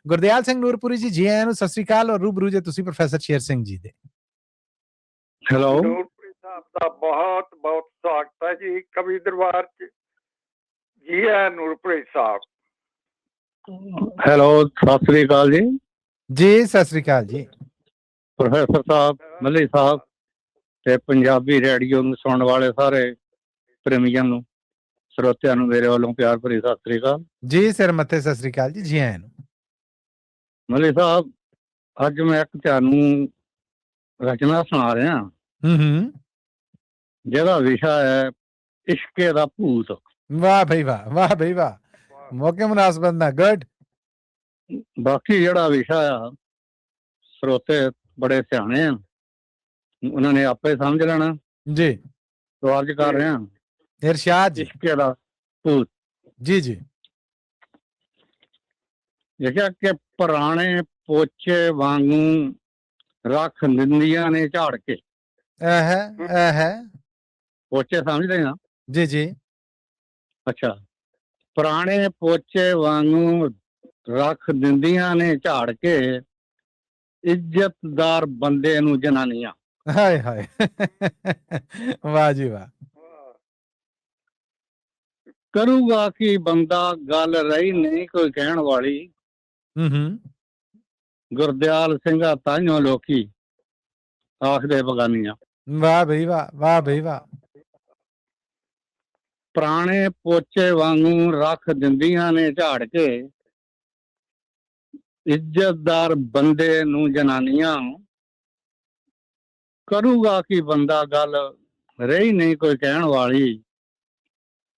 ਗੁਰਦਿਆਲ ਸਿੰਘ ਨੂਰਪੁਰੀ ਜੀ, ਜੀ ਆਇਆਂ ਨੂੰ, ਸਤਿ ਸ੍ਰੀ ਅਕਾਲ। ਔਰ ਰੂਬਰੂ ਜੇ ਤੁਸੀਂ ਪ੍ਰੋਫੈਸਰ ਸ਼ੇਰ ਸਿੰਘ ਜੀ ਦੇ। ਹੈਲੋ, ਨੂਰਪੁਰੀ ਸਾਹਿਬ ਦਾ ਬਹੁਤ ਬਹੁਤ ਸਵਾਗਤ ਹੈ ਜੀ ਕਵੀ ਦਰਬਾਰ ਚ। ਜੀ ਆਇਆਂ ਨੂਰਪੁਰੀ ਸਾਹਿਬ। ਹੈਲੋ, ਸਤਿ ਸ੍ਰੀ ਅਕਾਲ ਜੀ। ਜੀ ਸਤਿ ਸ੍ਰੀ ਅਕਾਲ ਜੀ। ਪ੍ਰੋਫੈਸਰ ਸਾਹਿਬ, ਮੱਲੀ ਸਾਹਿਬ ਤੇ ਪੰਜਾਬੀ ਰੇਡੀਓ ਨੂੰ ਸੁਣਨ ਵਾਲੇ ਸਾਰੇ ਪ੍ਰੇਮੀਆਂ ਨੂੰ, ਸਰੋਤਿਆਂ ਨੂੰ ਮੇਰੇ ਵੱਲੋਂ ਪਿਆਰ ਭਰੀ ਸਤਿ ਸ੍ਰੀ ਅਕਾਲ ਜੀ। ਸਿਰ ਮੱਥੇ ਸਤਿ ਸ੍ਰੀ ਅਕਾਲ ਜੀ, ਜੀ ਆਇਆਂ ਨੂੰ। ਮੱਲੀ ਸਾਹਿਬ, ਅੱਜ ਮੈਂ ਇੱਕ ਤੁਹਾਨੂੰ ਰਚਨਾ ਸੁਣਾ ਰਿਹਾ, ਜਿਹਦਾ ਵਿਸ਼ਾ ਹੈ ਇਸ਼ਕੇ ਦਾ ਭੂਤ। ਵਾਹ ਭਾਈ ਵਾਹ, ਵਾਹ ਭਾਈ ਵਾਹ, ਮੌਕੇ ਮੁਨਾਸਬਤ ਨਾਲ ਗੁੱਡ। ਬਾਕੀ ਜਿਹੜਾ ਵਿਸ਼ਾ ਆ, ਸਰੋਤੇ ਬੜੇ ਸਿਆਣੇ ਆ, ਉਹਨਾਂ ਨੇ ਆਪੇ ਸਮਝ ਲੈਣਾ ਜੀ। तो अर्ज कर रहे हैं इरशाद जी। इश्क दा भूत। जी जी। देखा कि पुराने पोचे वांगू रख दिंदियां ने झाड़ के। पोचे समझते हैं? जी जी। अच्छा, पुराने पोचे वांगू रख दिंदियां ने झाड़ के इज्जतदार बंदे नू जनानियां। हाय हाय वाह जी वाह। करूगा कि बंदा गल रही नहीं कोई कहण वाली। गुरदयाल सिंह ताइयों लोकी आखदे बगानियां। वाह भाई वाह, वाह भाई वाह। पुराने पोचे वांगू रख दिंदियां ने झाड़ के इज्जतदार बंदे नू जनानियां। करूगा कि बंदा गल रही नहीं कोई कहण वाली।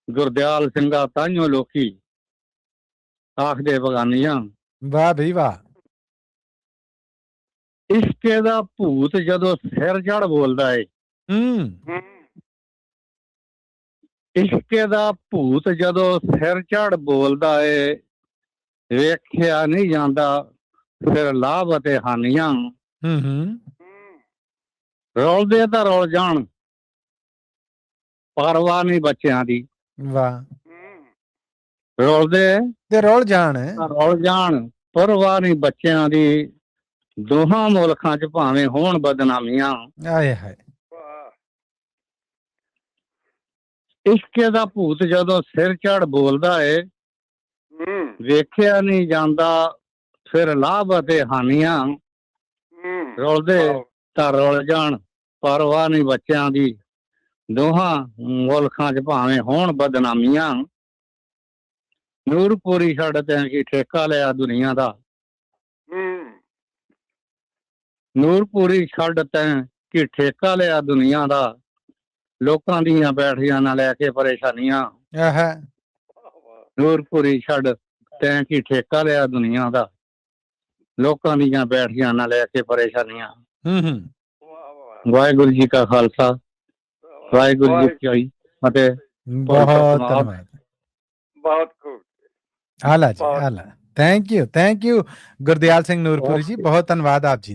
गुरदयाल सिंह ताइयों लोकी आखदे बगानियां। वाह भाई वाह। इश्के दा भूत जदों सिर चढ़ बोलदा है। इश्के दा भूत जदों सिर चढ़ बोलदा है, वेख्या नहीं जांदा फिर लाभ ते हानियां। रोलदे तां रोल जाण, परवाह नहीं बच्चों दी। वाह। रोलदे ते रोल जाण, रोल जाण, परवाह नहीं बच्चों दी। दोहां मुल्कां च भावें होण बदनामियां। आए हाय। इश्के दा भूत जदों सिर चढ़ बोलदा है, वेख्या नहीं जांदा फिर लाभ ते हानियां। रोलदे तां रोल जाण, परवाह नहीं बच्चों दी। दोहां मुल्कां च भावें होण बदनामियां। ਨੂਰਪੁਰੀ ਛੱਡ ਤੈਂ ਕੀ ਠੇਕਾ ਲਿਆ ਦੁਨੀਆ ਦਾ। ਨੂਰਪੁਰੀ ਛੱਡ ਤੈਂ ਕੀ ਠੇਕਾ ਲਿਆ ਦੁਨੀਆ ਦਾ। ਲੋਕਾਂ ਦੀਆਂ ਬੈਠੀਆਂ ਨਾ ਲੈ ਕੇ ਪਰੇਸ਼ਾਨੀਆਂ। ਨੂਰਪੁਰੀ ਛੱਡ ਤੈਂ ਕੀ ਠੇਕਾ ਲਿਆ ਦੁਨੀਆ ਦਾ। ਲੋਕਾਂ ਦੀਆਂ ਬੈਠੀਆਂ ਨਾ ਲੈ ਕੇ ਪਰੇਸ਼ਾਨੀਆਂ। ਵਾਹਿਗੁਰੂ ਜੀ ਕਾ ਖਾਲਸਾ, ਵਾਹਿਗੁਰੂ ਜੀ ਕੀ ਫਤਿਹ। बहुत धन्यवाद। बहुत खूब। आला जी, आला। थैंक यू गुरदयाल सिंह नूरपुरी जी, बहुत धन्यवाद आप जी।